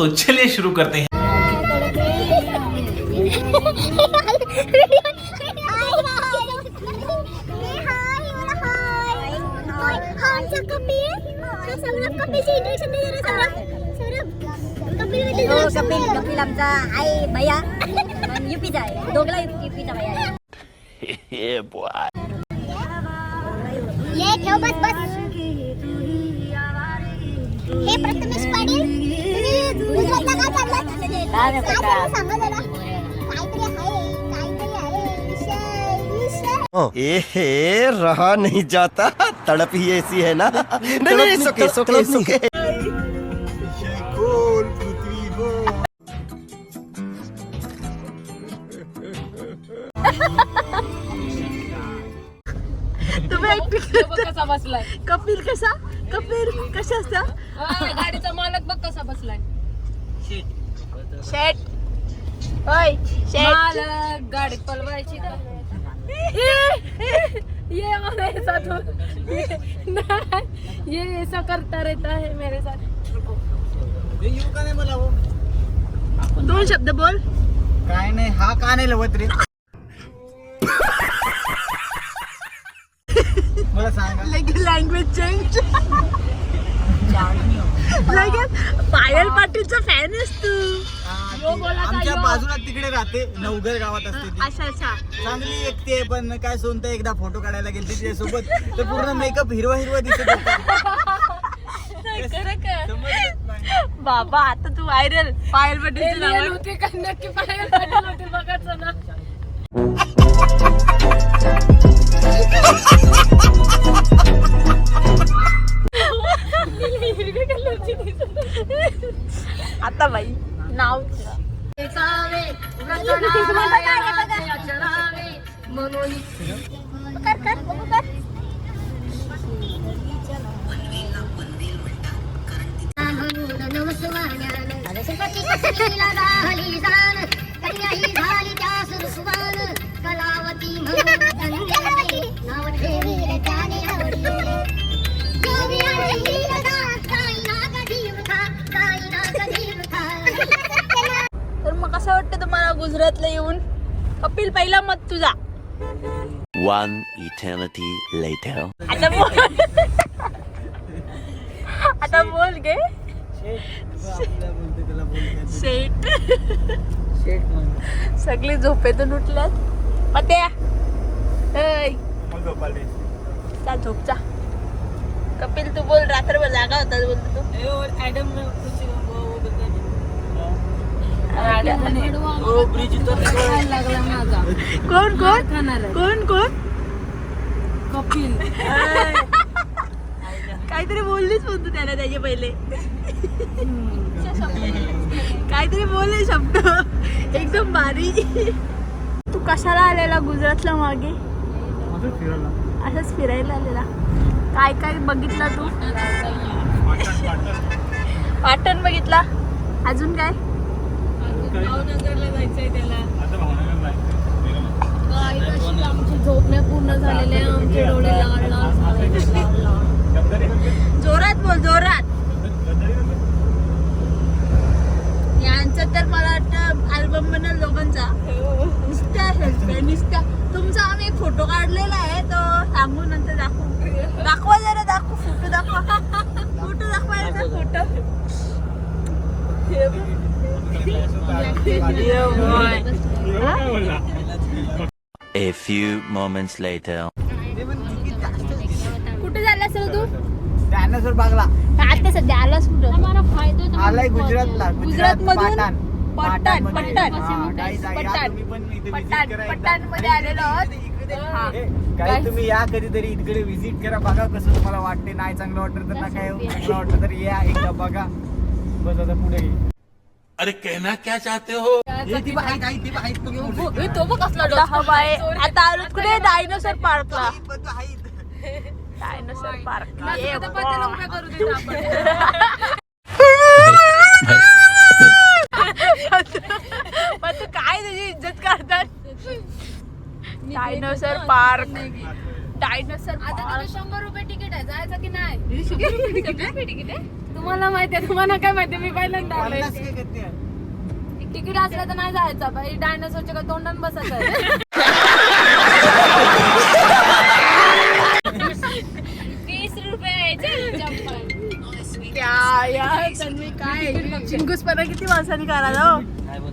तो चलिए शुरू करते हैं। कपिल आमचा आहे भैया युपीचा आहे, दोघला युपीचा भैया आहे. ये ठेव बस बस. हे प्रथमेश पाटील गुजरातला का चाललात? काय सांगा जरा. काहीतरी आहे विषय. ए रहा नहीं जाता, तड़प ही ऐसी है ना. नहीं सुके कसा बसलाय कपिल कशा असता गाडीचा मालक बघ कसा बसलाय. शेट ओय शेट मालक गाडी पलवायची का? ये हमारे साथ ये ऐसा करता रहता है मेरे साथ. दोन शब्द बोल. काय नाही, हा का नाही लवत रे. मला सांगा. Language change. पायल पाटीलचा फॅन आहेस तू. आमच्या बाजूला तिकडे राहते, नवघर गावात असते ती. अच्छा अच्छा. चांगली व्यक्ती आहे, पण काय सोनता एकदा फोटो काढायला गेले तिच्यासोबत तर पूर्ण मेकअप हिरवा दिसत होता. बाबा आता तू व्हायरल. पायल पाटीलचं नाव होते का नक्की पाहायला पाटील होते बघायचं ना. आता बाई नाव तर मग कसं वाटतं तुम्हाला गुजरातला येऊन? कपिल पहिला मत तुझा. One eternity later. आता बोल गे. शेट सगळी झोपेतून उठल्यात. पत्या चा झोपचा. कपिल तू बोल. रात्रभर जागा होता बोलतो लागला माझा. तू. कोण कपिल काहीतरी बोललीच म्हणतो त्याला त्याचे पहिले. काहीतरी बोलले शब्द एकदम भारी. तू कशाला आलेला गुजरातला मागे? असंच फिरायला आलेला. काय काय बघितला तू? पाटण बघितला. अजून काय? भावनगरला जायचंय त्याला. आमची झोपण्या पूर्ण झालेल्या, आमचे डोळे लाल लाल. जोरात बोल जोरात. यांचं तर मला वाटतं अल्बम बनल दोघांचा. निस्त्या तुमचा आम्ही एक फोटो काढलेला आहे, तो सांगू नंतर दाखवा जरा. फोटो दाखवा. फोटो दाखवायचा photo. A few moments later. कुठे झाला सर तू? डायनासोर बागला आता सध्या आलास कुठं? आलाय गुजरातला. गुजरात मधून पठाण मध्ये आलेलो आहोत. काही तुम्ही या कधीतरी इकडे विजिट करा, बघा कसं तुम्हाला वाटते. नाही चांगलं वाटत तर काय चांगलं वाटतं तर या एकदा बघा. बस आता पुढे. अरे कहना क्या चाहते हो? तो बघ कसला आता आलो कुठे? डायनोसर पार्कला. Dinosaur park. करू देत आपण. पण तू काय तुझी इज्जत करतात? Dinosaur park. डायनोसर आता तिथे 100 रुपये तिकीट आहे, जायचं की नाही? 100 रुपये तिकीट आहे? तुम्हाला माहिती आहे, तुम्हाला काय माहिती? मी पहिल्यांदा आलोय. तिकीट असलं तर नाही जायचं बाई, डायनासोरच्या काय तोंडात बसायचं आहे. 20 रुपये आहे, चल, चप्पल. क्या यार तन्वी काय चिंगूसपणा किती माणसाने करायला हो.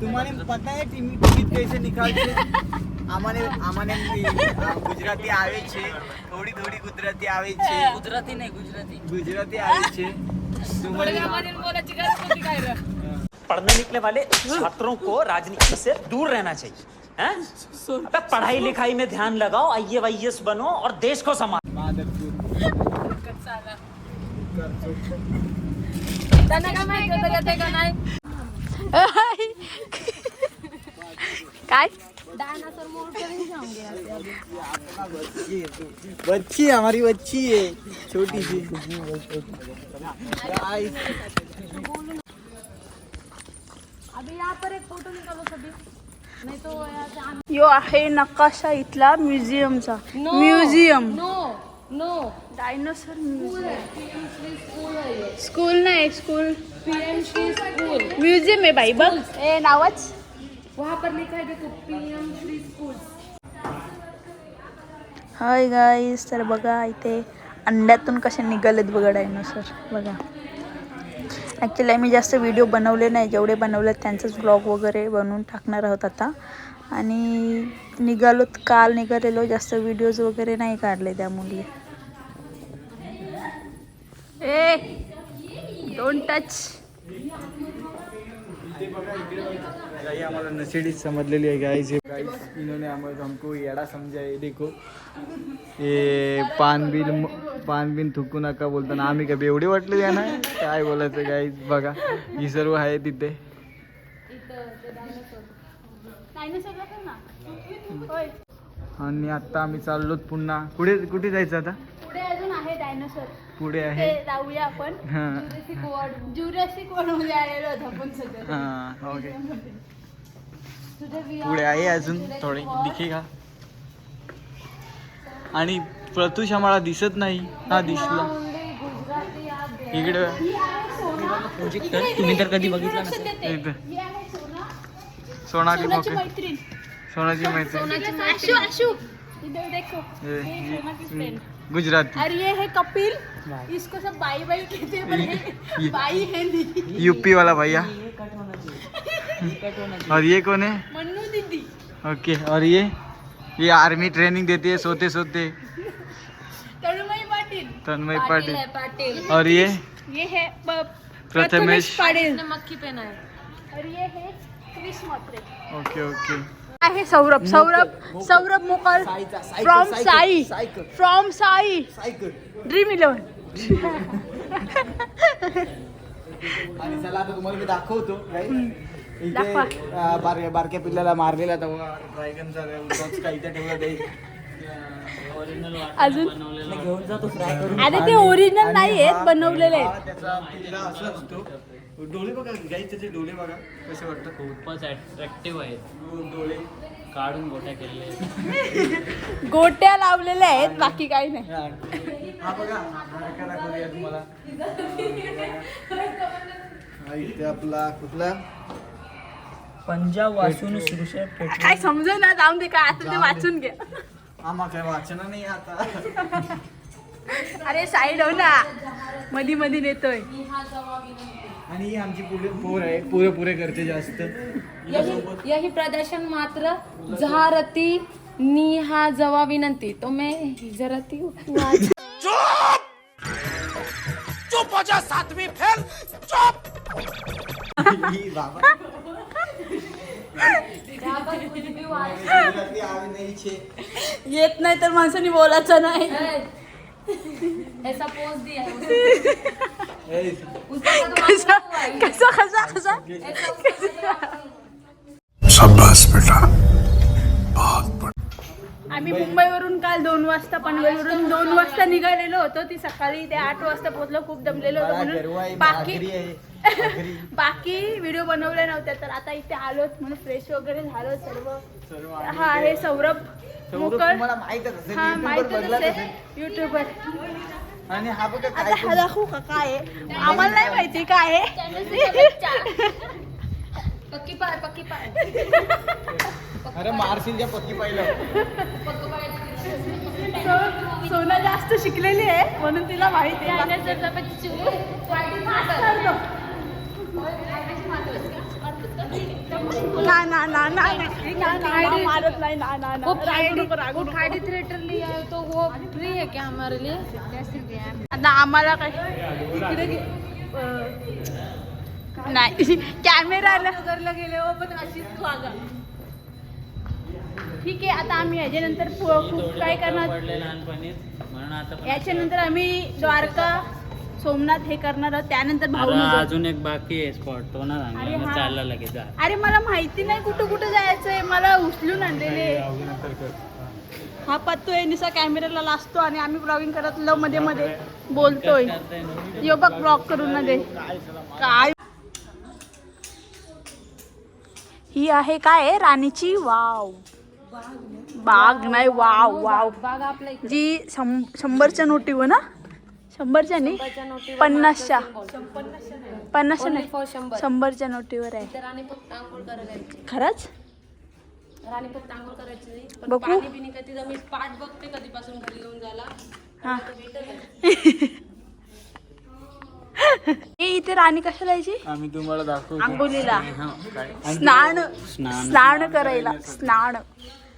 तुम्हाला पता है टिकट कैसे निकालते? आमाने गुजराती આવે છે, થોડી गुजराती આવે છે. गुजराती આવે છે. वडगावमधील बोलायची गरज होती काय रे? पढ़ने निकले वाले छात्रों को राजनीति से दूर रहना चाहिए हैं? अबे पढ़ाई लिखाई में ध्यान लगाओ, IAS बनो और देश को संभालो. त्यांना काय माहिती होतं का ते का नाही? काय डायनासोर मोड करून जाऊंगे. बच्ची हमारी बच्ची है छोटी सी. अभी यहाँ पर एक फोटो निकालो सभी, नहीं तो यहाँ यो आहे नकाशा इथला म्युझियमचा. No museum no no dinosaur museum. School आहे, स्कूल नाही स्कूल पीएमसी स्कूल. म्युझियम आहे बाई बघ. ए नावच वहाँ पर लिखा है देखो, पीएमसी स्कूल. हाय गाईस, तर बघा इथे अंड्यातून कसे निघालेत बघा डायनोसर बघा. ॲक्च्युली आम्ही जास्त व्हिडिओ बनवले नाही, जेवढे बनवले त्यांचंच ब्लॉग वगैरे बनवून टाकणार आहोत आता. आणि निघालोत, काल निघालेलो, जास्त व्हिडिओज वगैरे नाही काढले त्यामुळे. ए डोंट टच. गाइस हमारा नशेड़ी समझ ले गाइस. इन्होंने हमको येड़ा समझा है. देखो ये पान बिन थुकू नका बोलताना आम्ही काय एवढे वाटले द्या ना काय बोलायचं गाइस. बघा ही सर्व आहे तिथे. आणि आता आम्ही चाललो पुन्हा. कुठे जायचं आता? पुढे अजून आहे डायनोसर, पुढे आहे. जाऊया आपण. हां जुरासिक वर्ल्ड मध्ये आलेलो आहोत आपण सध्या. हां ओके. पुढे आहे अजून थोडे दिखेगा. आणि प्रत्युष आम्हाला दिसत नाही. हा दिसला इकडे. तुम्ही तर कधी बघितलं नसेल. इथे सोनाली सोनाची मोके, मैत्रीण. सोनाची मैत्रीण. आशु आशु इधर देखो. ये गुजराती. और ये है कपिल, इसको सब बाई बाई कहते हैं, पर ये बाई है नहीं. यूपी वाला भैया. और ये कौन है? मन्नू दीदी. ओके. और ये आर्मी ट्रेनिंग देती है सोते सोते. तन्मय पाटील. तन्मय पाटिल है, पाटिल. पाटिल. और ये है प्रथमेश पाटील. ने मक्खी पहना है. और ये है क्रिस म्हात्रे. Okay okay. आहे सौरभ मुकल फ्रॉम साई. ड्रीम 11. आणि चला आता तुम्हाला मी दाखवतो दाखवा. इथे बारक्या पिल्लाला मारलेला तेव्हा ड्रॅगनचा काय इथे ठेवला ते. अजून आता ते ओरिजिनल नाही आहेत, बनवलेले आहेत. त्याचा पिल्ला असा असतो. डोळे बघा गाईस, त्याचे डोळे बघा कसे वाटतात. खूपच अट्रॅक्टिव्ह आहेत. डोळे काढून गोट्या केलेल्या. गोट्या लावलेल्या आहेत, बाकी काही नाही. हा बघा हा दाखवूया तुम्हाला. हा इथे आपला कुठला पंजाब वाचून सुरुशा काय समजा ना, जाऊन दे, काय असं ते वाचून घ्या. आम्हा काय वाचना नाही आता. अरे साईड हो ना, मधी मधी नेतोय. आणि ही आमची पुढे पोर आहे, पुरे करते जास्त. यही प्रदर्शन मात्र जहारती निहा जवा विनंती. तो मैं हिजरती हूँ. चुप हो जा सातवीं फेल. चुप. ही बाबा येत नाही तर माणसाने बोलायचं नाही. ऐसा पोज दिया है उसका कसा शाबाश बेटा, बहुत बढ़िया. आम्ही मुंबईवरून काल 2 वाजता, पनवेलवरून 2 वाजता निघालेलो होतो. ती सकाळी ते 8 वाजता पोहोचलो. खूप दमलेलो होतो म्हणून बाकी व्हिडिओ बनवले नव्हते. तर आता इथे आलोत म्हणून फ्रेश वगैरे झालो सर्व. हा आहे सौरभ मोकळ तुम्हाला माहितच असेल, हा YouTubeवर माहितच बघलाच असेल असेल. युट्यूबवर. आणि हा बघा आता काय हा दाखवू का काय आहे? आम्हाला नाही माहिती काय आहे. पक्की पाय पक्की पाय. अरे मारशीलच्या पक्की पाहिलं. सोना जास्त शिकलेली आहे म्हणून तिला माहिती आहे. मारत नाही ना ना ना. वो फ्राइडे थिएटर लिया है तो वो फ्री है क्या हमारे लिए? आता आम्हाला काय नाही कॅमेराला घरला गेले हो पण अशीच वागा. ठीक आहे. आता आम्ही याच्यानंतर खूप काय करणार, याच्यानंतर आम्ही द्वारका सोमनाथ हे करणार आहोत. त्यानंतर भावनगर. अजून एक बाकी आहे स्पॉट तो ना अरे सांगला हा. चालला लगेच जा. अरे मला माहिती नाही कुठं कुठं जायचंय, मला उचलून आणलेले. हा पत्तोय निसा कॅमेराला लाजतो आणि आम्ही ब्लॉगिंग करत लव मध्ये मध्ये बोलतोय. यो बघ ब्लॉग करून ना दे काय. ही आहे काय राणीची वाव, बाग नाही वाव वाव, बाग आपल्या इकडे जी 100च्या नोटीवर ना, 100च्या नाही 50च्या, 50च्या नाही 100च्या नोटीवर आहे. तर राणी फक्त आंघोळ करायची. खरंच राणी फक्त आंघोळ करायची नाही पण बघू. पाणी पिणी कधी मी पाठ बघते कधीपासून घरी येऊन झाला. हा ए इथे राणी कशाला यायची? आम्ही तुम्हाला दाखवतो आंघोलीला स्नान, स्नान करायला, स्नान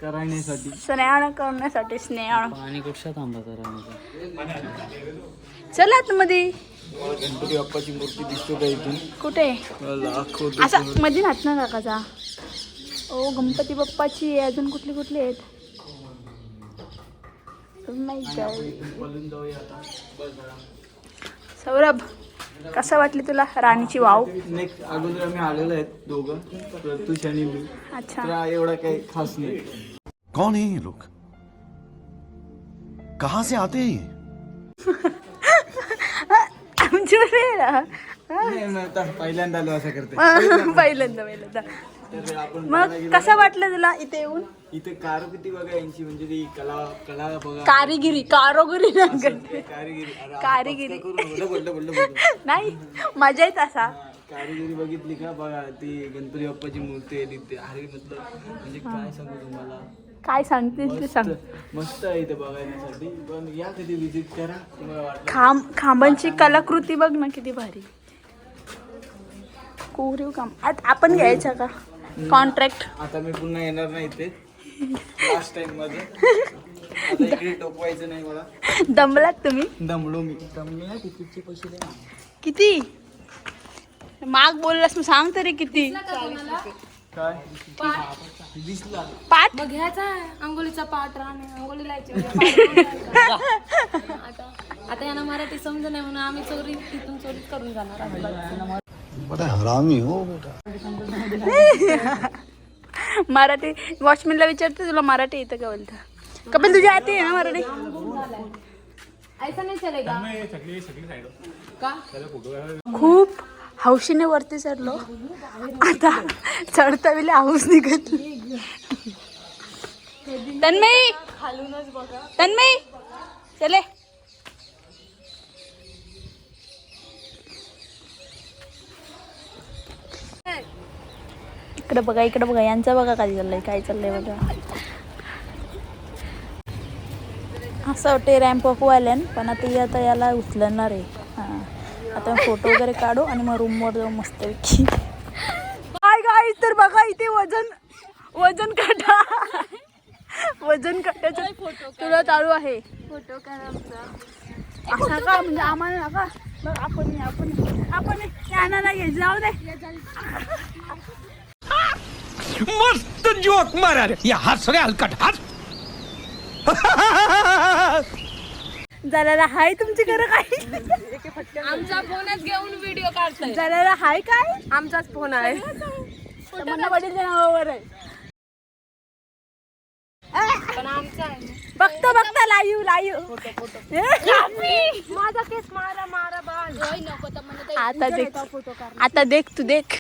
करण्यासाठी. स्नान करण्यासाठी, स्नान. पाणी कुठच्या थांबा तर चला आतमध्ये. गणपती बाप्पाची मूर्ती दिसतो का इथून? कुठे? दाखवतो. असा मध्ये हात ना काकाचा. ओ गणपती बाप्पाची आहे. अजून कुठली कुठली आहेत माहिती आहे. पळून जाऊया आता. सौरभ कसं वाटली तुला राणीची वाव? नेक्स्ट अगोदर आम्ही आलेलो आहेत दोघं, प्रत्युष आणि मी. अच्छा. तर एवढा काही खास नाही. कौन है ये लोग? कहाँ से आते हैं ये? नाही, मी आता पहिल्यांदा आलो असं करते. पहिल्यांदा. तर आपण मग कसं वाटलं तुला इथे येऊन? इथे कारकिर्दी बघा यांची, म्हणजे ती कला बघा. कारिगिरी कारिगिरी. अरे, कारिगिरी. बोललं. नाही मजा येत असा. कारिगिरी बघितली का बघा, ती गणपती बाप्पाची मूर्ती आहे तिथे. अरे मतलब म्हणजे काय सांगू तुम्हाला, काय सांगतेस ते सांग. मस्त आहे इथे बघण्यासाठी. पण या कधी विजिट करा, तुम्हाला वाटलं. खांबांची कलाकृती बघ ना किती भारी. कोरीव काम आपण घ्यायचं का कॉन्ट्रॅक्ट? आता मी पुन्हा येणार नाही इथे, लास्ट टाइम मध्ये. आता इकडे टोकवायचं नाही मला. दमलात तुम्ही? दमलो मी. दमले तिकीटचे पैसे द्या. किती माग बोललास मग सांग तरी किती? काय दिसला? पाठ मग घ्यायचा आहे अंघोलीचा पाठ. राणी अंघोली लायची. आता यांना मराठी समज नाही म्हणून आम्ही चोरी तिथून चोरी करून जाणार. बड़ा हरामी हो बेटा. मराठी वॉचमॅनला विचारते तुला मराठी येतं का बोलतं. कपिल तुझी आती आहे ना मराठी? ऐसा नाही चलेगा का? खूप हौशीने वरती चढलो. आता चढता वेळी हाऊस निघतली. तन्मयी तन्मयी चले. इकडे बघा यांचं बघा काय चाललंय बघा. असं वाटते रॅम्प वॉक वाल्यान, पण आता याला उचलणार आहे. हां आता फोटो वगैरे काढू आणि मग रूमवर जाऊ मस्तपैकी. काय तर बघा इथे वजन काटा, वजन काट्याचा तुला चालू आहे. फोटो करा आमचा. असा का म्हणजे आम्हाला नका बघ. आपण नाही घे जाऊ दे. मस्त जोक मारा रे. या हस रे हलकट हस. जरा हाय तुमची खरं काय? आमचा फोनच घेऊन व्हिडिओ काढतोय. जरा हाय काय? आमचाच फोन आहे. मला वडीलच्या नावावर आहे. पण आमचा आहे. बघता लाईव्ह माझा केस मारा बाळ. नको तर मला आता देख तू देख.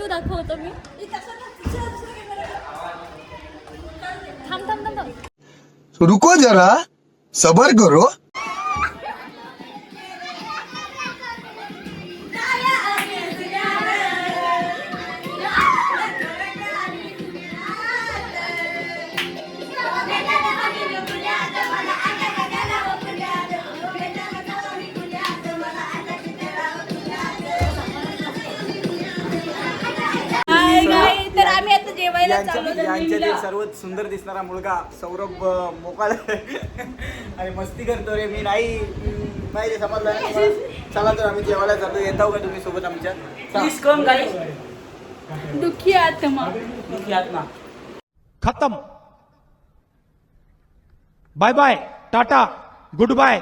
टिश्यू दाखवतो मी. थांब थांब थांब थांब. रुको जरा सबर करो. तर आम्ही आता जेवायला चाललो. यांच्यातील सर्वात सुंदर दिसणारा मुलगा सौरभ मोकाळ आणि मस्ती करतो रे. मी नाही माहिती समजलं ना तुम्हाला? चला तर आम्ही जेवायला जातो. येताव का तुम्ही सोबत आमच्या? Please come guys. दुःखी आत्मा. खत्म. बाय बाय, टाटा, गुड बाय.